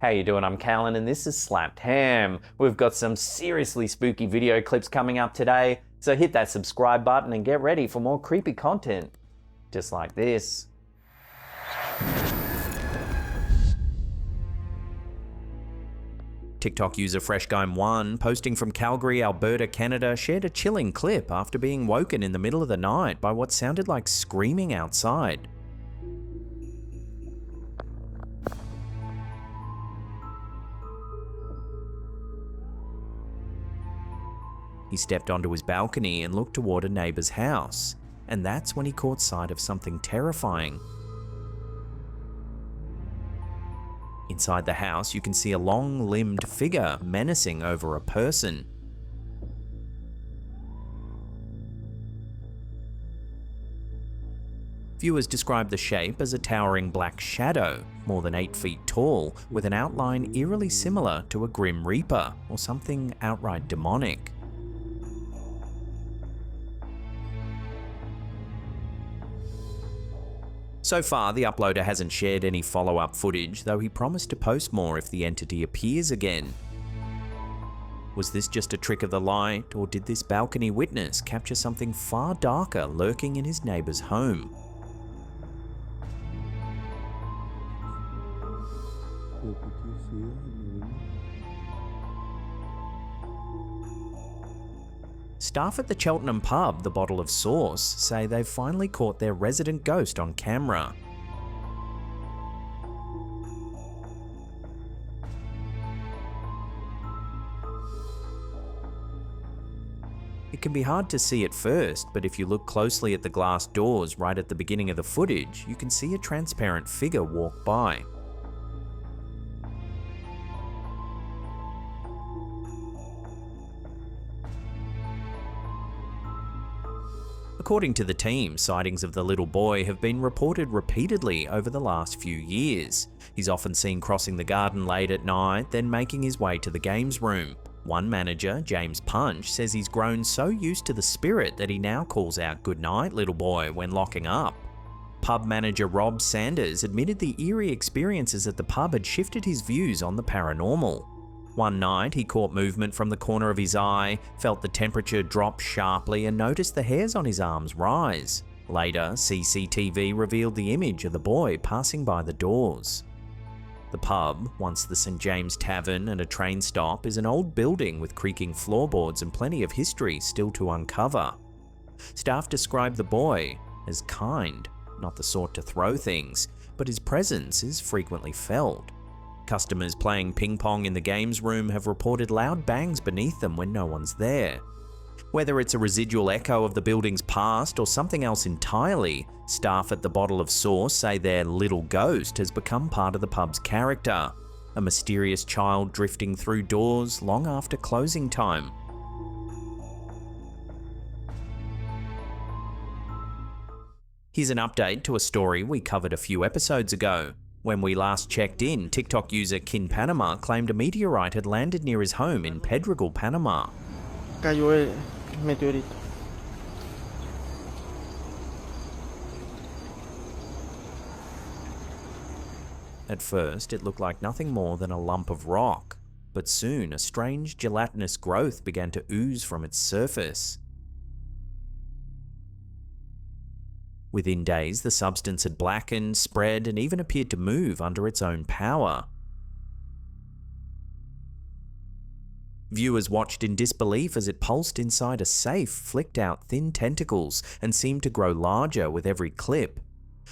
How you doing? I'm Callan and this is Slapped Ham. We've got some seriously spooky video clips coming up today, so hit that subscribe button and get ready for more creepy content. Just like this. TikTok user FreshGuy1, posting from Calgary, Alberta, Canada, shared a chilling clip after being woken in the middle of the night by what sounded like screaming outside. He stepped onto his balcony and looked toward a neighbour's house, and that's when he caught sight of something terrifying. Inside the house, you can see a long-limbed figure menacing over a person. Viewers describe the shape as a towering black shadow, more than 8 feet tall, with an outline eerily similar to a Grim Reaper or something outright demonic. So far, the uploader hasn't shared any follow-up footage, though he promised to post more if the entity appears again. Was this just a trick of the light, or did this balcony witness capture something far darker lurking in his neighbour's home? Staff at the Cheltenham pub, The Bottle of Sauce, say they've finally caught their resident ghost on camera. It can be hard to see at first, but if you look closely at the glass doors right at the beginning of the footage, you can see a transparent figure walk by. According to the team, sightings of the little boy have been reported repeatedly over the last few years. He's often seen crossing the garden late at night, then making his way to the games room. One manager, James Punch, says he's grown so used to the spirit that he now calls out "Good night, little boy" when locking up. Pub manager Rob Sanders admitted the eerie experiences at the pub had shifted his views on the paranormal. One night, he caught movement from the corner of his eye, felt the temperature drop sharply and noticed the hairs on his arms rise. Later, CCTV revealed the image of the boy passing by the doors. The pub, once the St James Tavern and a train stop, is an old building with creaking floorboards and plenty of history still to uncover. Staff describe the boy as kind, not the sort to throw things, but his presence is frequently felt. Customers playing ping pong in the games room have reported loud bangs beneath them when no one's there. Whether it's a residual echo of the building's past or something else entirely, staff at the Bottle of Sauce say their little ghost has become part of the pub's character, a mysterious child drifting through doors long after closing time. Here's an update to a story we covered a few episodes ago. When we last checked in, TikTok user Kin Panama claimed a meteorite had landed near his home in Pedregal, Panama. Cayó el meteorito. At first, it looked like nothing more than a lump of rock, but soon a strange gelatinous growth began to ooze from its surface. Within days, the substance had blackened, spread, and even appeared to move under its own power. Viewers watched in disbelief as it pulsed inside a safe, flicked out thin tentacles, and seemed to grow larger with every clip.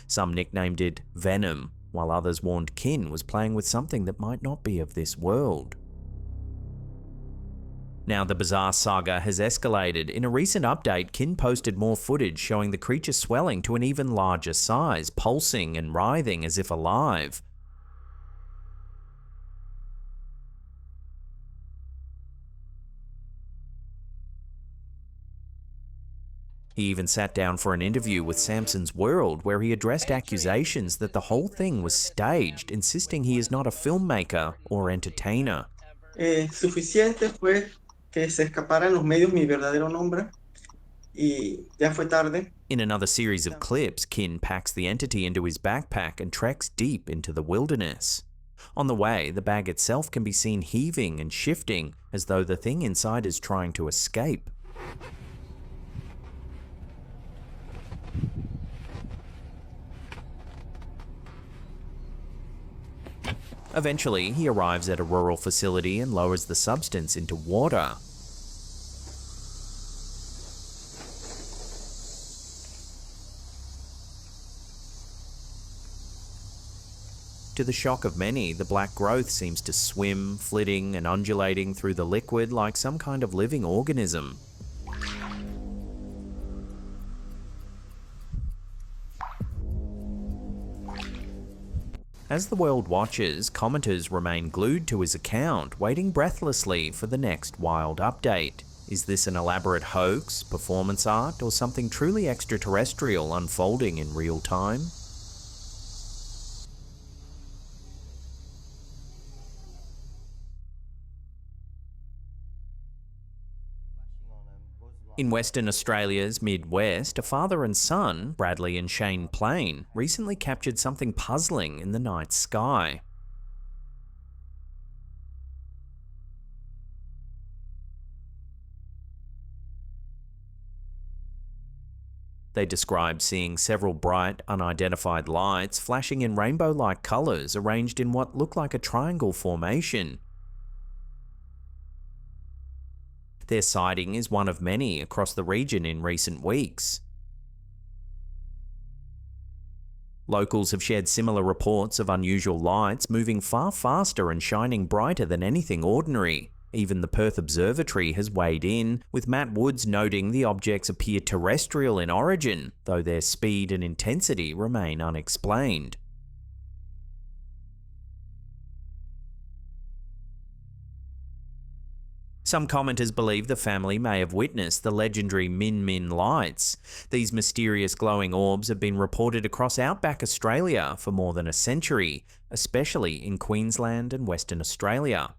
Some nicknamed it Venom, while others warned Kin was playing with something that might not be of this world. Now the bizarre saga has escalated. In a recent update, Kin posted more footage showing the creature swelling to an even larger size, pulsing and writhing as if alive. He even sat down for an interview with Samson's World, where he addressed accusations that the whole thing was staged, insisting he is not a filmmaker or entertainer. Suficiente fue que se escapara en los medios mi verdadero nombre y ya fue tarde. In another series of clips, Kin packs the entity into his backpack and treks deep into the wilderness. On the way, the bag itself can be seen heaving and shifting as though the thing inside is trying to escape. Eventually, he arrives at a rural facility and lowers the substance into water. To the shock of many, the black growth seems to swim, flitting and undulating through the liquid like some kind of living organism. As the world watches, commenters remain glued to his account, waiting breathlessly for the next wild update. Is this an elaborate hoax, performance art, or something truly extraterrestrial unfolding in real time? In Western Australia's Midwest, a father and son, Bradley and Shane Plain, recently captured something puzzling in the night sky. They described seeing several bright, unidentified lights flashing in rainbow-like colours arranged in what looked like a triangle formation. Their sighting is one of many across the region in recent weeks. Locals have shared similar reports of unusual lights moving far faster and shining brighter than anything ordinary. Even the Perth Observatory has weighed in, with Matt Woods noting the objects appear terrestrial in origin, though their speed and intensity remain unexplained. Some commenters believe the family may have witnessed the legendary Min Min lights. These mysterious glowing orbs have been reported across outback Australia for more than a century, especially in Queensland and Western Australia.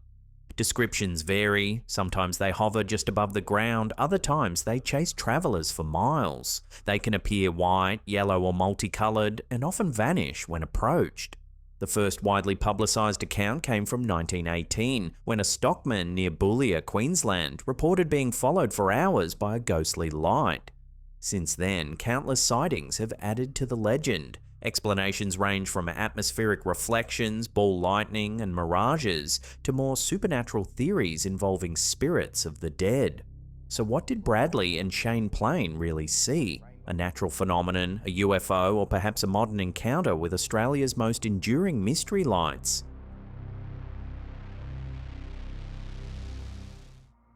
Descriptions vary. Sometimes they hover just above the ground, other times they chase travellers for miles. They can appear white, yellow or multicoloured, and often vanish when approached. The first widely publicised account came from 1918, when a stockman near Boulia, Queensland, reported being followed for hours by a ghostly light. Since then, countless sightings have added to the legend. Explanations range from atmospheric reflections, ball lightning, and mirages, to more supernatural theories involving spirits of the dead. So what did Bradley and Shane Plain really see? A natural phenomenon, a UFO, or perhaps a modern encounter with Australia's most enduring mystery lights?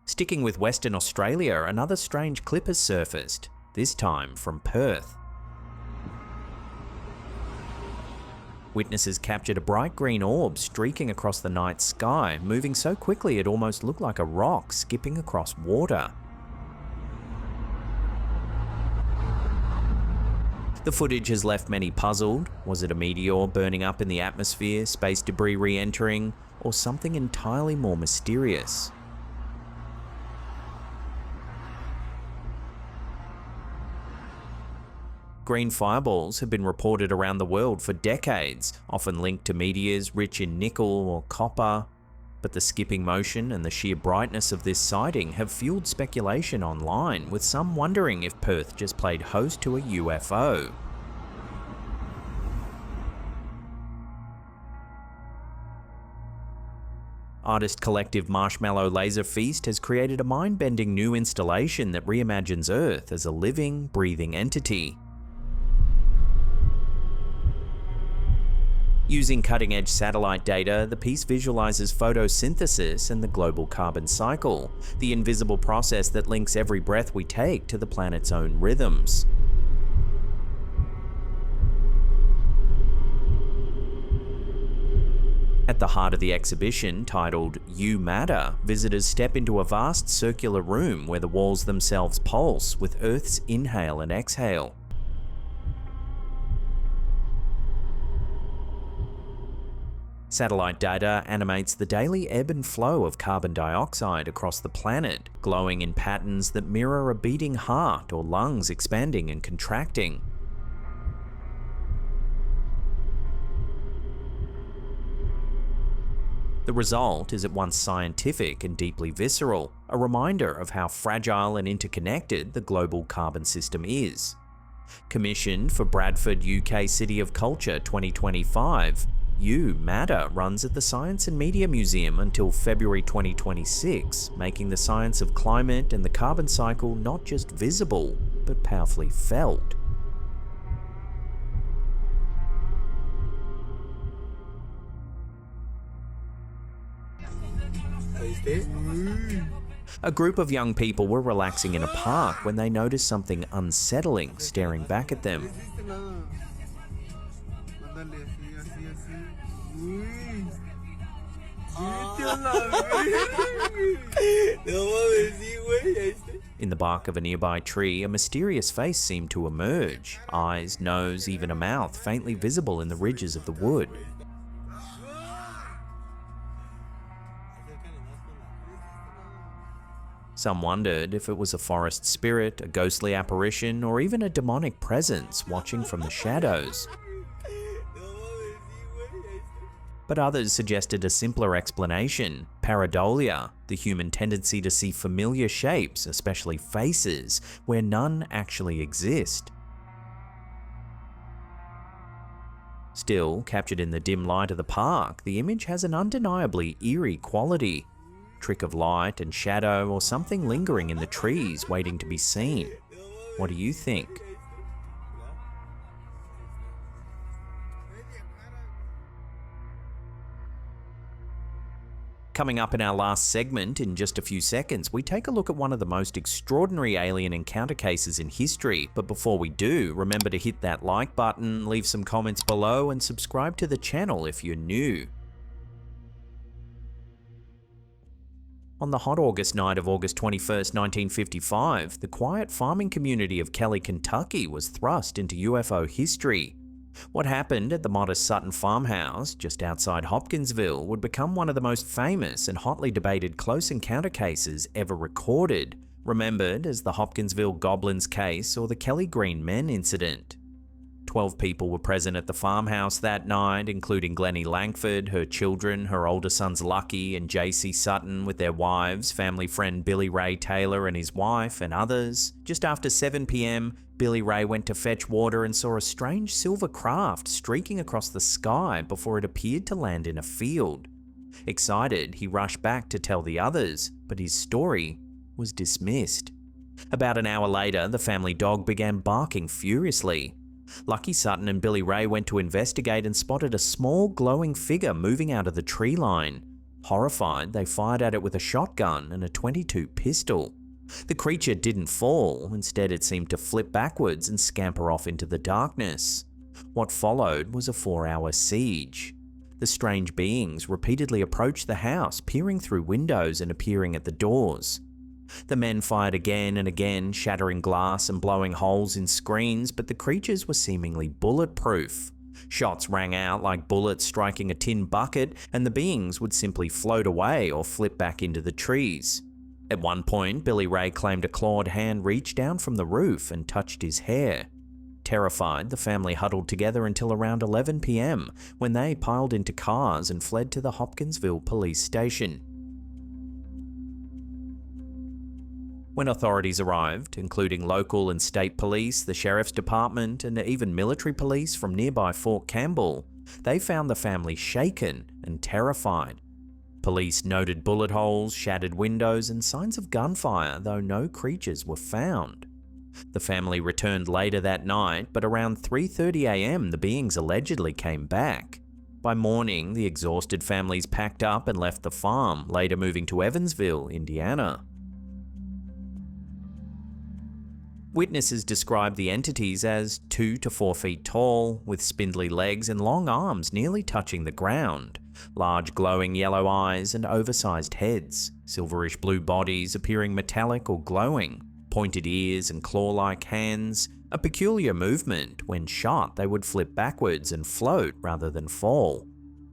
Sticking with Western Australia, another strange clip has surfaced, this time from Perth. Witnesses captured a bright green orb streaking across the night sky, moving so quickly it almost looked like a rock skipping across water. The footage has left many puzzled. Was it a meteor burning up in the atmosphere, space debris re-entering, or something entirely more mysterious? Green fireballs have been reported around the world for decades, often linked to meteors rich in nickel or copper. But the skipping motion and the sheer brightness of this sighting have fueled speculation online, with some wondering if Perth just played host to a UFO. Artist collective Marshmallow Laser Feast has created a mind-bending new installation that reimagines Earth as a living, breathing entity. Using cutting-edge satellite data, the piece visualizes photosynthesis and the global carbon cycle, the invisible process that links every breath we take to the planet's own rhythms. At the heart of the exhibition, titled You Matter, visitors step into a vast circular room where the walls themselves pulse with Earth's inhale and exhale. Satellite data animates the daily ebb and flow of carbon dioxide across the planet, glowing in patterns that mirror a beating heart or lungs expanding and contracting. The result is at once scientific and deeply visceral, a reminder of how fragile and interconnected the global carbon system is. Commissioned for Bradford UK City of Culture 2025, You Matter runs at the Science and Media Museum until February 2026, making the science of climate and the carbon cycle not just visible, but powerfully felt. A group of young people were relaxing in a park when they noticed something unsettling staring back at them. In the bark of a nearby tree, a mysterious face seemed to emerge, eyes, nose, even a mouth faintly visible in the ridges of the wood. Some wondered if it was a forest spirit, a ghostly apparition, or even a demonic presence watching from the shadows. But others suggested a simpler explanation: pareidolia, the human tendency to see familiar shapes, especially faces, where none actually exist. Still, captured in the dim light of the park, the image has an undeniably eerie quality. Trick of light and shadow, or something lingering in the trees waiting to be seen. What do you think? Coming up in our last segment in just a few seconds, we take a look at one of the most extraordinary alien encounter cases in history. But before we do, remember to hit that like button, leave some comments below, and subscribe to the channel if you're new. On the hot August night of August 21st, 1955, the quiet farming community of Kelly, Kentucky was thrust into UFO history. What happened at the modest Sutton farmhouse, just outside Hopkinsville, would become one of the most famous and hotly debated close encounter cases ever recorded, remembered as the Hopkinsville Goblins case or the Kelly Green Men incident. 12 people were present at the farmhouse that night, including Glennie Langford, her children, her older sons Lucky and JC Sutton with their wives, family friend Billy Ray Taylor and his wife, and others. Just after 7 p.m, Billy Ray went to fetch water and saw a strange silver craft streaking across the sky before it appeared to land in a field. Excited, he rushed back to tell the others, but his story was dismissed. About an hour later, the family dog began barking furiously. Lucky Sutton and Billy Ray went to investigate and spotted a small glowing figure moving out of the tree line. Horrified, they fired at it with a shotgun and a .22 pistol. The creature didn't fall, instead it seemed to flip backwards and scamper off into the darkness. What followed was a 4-hour siege. The strange beings repeatedly approached the house, peering through windows and appearing at the doors. The men fired again and again, shattering glass and blowing holes in screens, but the creatures were seemingly bulletproof. Shots rang out like bullets striking a tin bucket, and the beings would simply float away or flip back into the trees. At one point, Billy Ray claimed a clawed hand reached down from the roof and touched his hair. Terrified, the family huddled together until around 11 p.m, when they piled into cars and fled to the Hopkinsville police station. When authorities arrived, including local and state police, the sheriff's department, and even military police from nearby Fort Campbell, they found the family shaken and terrified. Police noted bullet holes, shattered windows, and signs of gunfire, though no creatures were found. The family returned later that night, but around 3:30 a.m. the beings allegedly came back. By morning, the exhausted families packed up and left the farm, later moving to Evansville, Indiana. Witnesses described the entities as 2 to 4 feet tall, with spindly legs and long arms nearly touching the ground, large glowing yellow eyes and oversized heads, silverish blue bodies appearing metallic or glowing, pointed ears and claw-like hands. A peculiar movement: when shot, they would flip backwards and float rather than fall.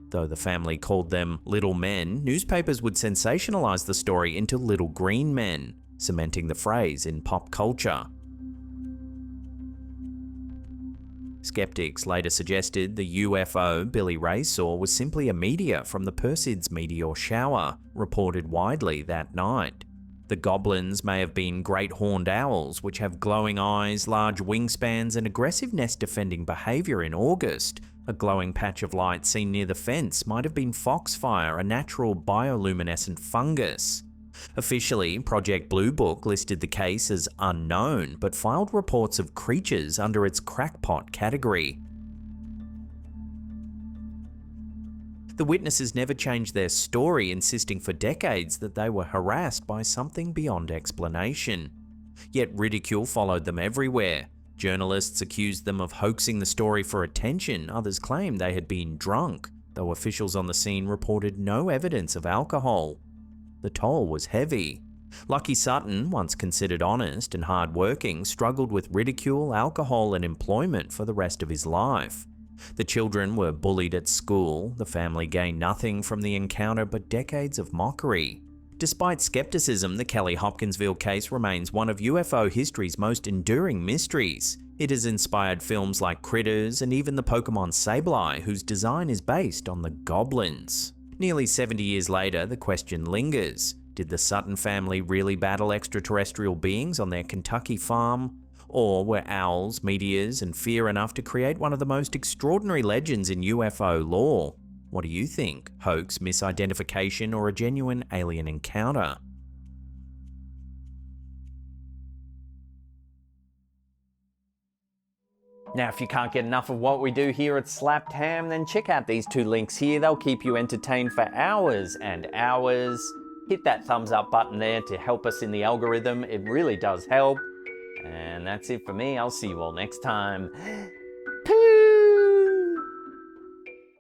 Though the family called them little men, newspapers would sensationalize the story into little green men, cementing the phrase in pop culture. Skeptics later suggested the UFO Billy Ray saw was simply a meteor from the Perseids meteor shower, reported widely that night. The goblins may have been great horned owls, which have glowing eyes, large wingspans, and aggressive nest-defending behaviour in August. A glowing patch of light seen near the fence might have been foxfire, a natural bioluminescent fungus. Officially, Project Blue Book listed the case as unknown, but filed reports of creatures under its crackpot category. The witnesses never changed their story, insisting for decades that they were harassed by something beyond explanation. Yet ridicule followed them everywhere. Journalists accused them of hoaxing the story for attention, others claimed they had been drunk, though officials on the scene reported no evidence of alcohol. The toll was heavy. Lucky Sutton, once considered honest and hard-working, struggled with ridicule, alcohol, and employment for the rest of his life. The children were bullied at school, the family gained nothing from the encounter but decades of mockery. Despite skepticism, the Kelly-Hopkinsville case remains one of UFO history's most enduring mysteries. It has inspired films like Critters and even the Pokemon Sableye, whose design is based on the goblins. Nearly 70 years later, the question lingers. Did the Sutton family really battle extraterrestrial beings on their Kentucky farm? Or were owls, meteors, and fear enough to create one of the most extraordinary legends in UFO lore? What do you think? Hoax, misidentification, or a genuine alien encounter? Now, if you can't get enough of what we do here at Slapped Ham, then check out these two links here. They'll keep you entertained for hours and hours. Hit that thumbs up button there to help us in the algorithm. It really does help. And that's it for me. I'll see you all next time.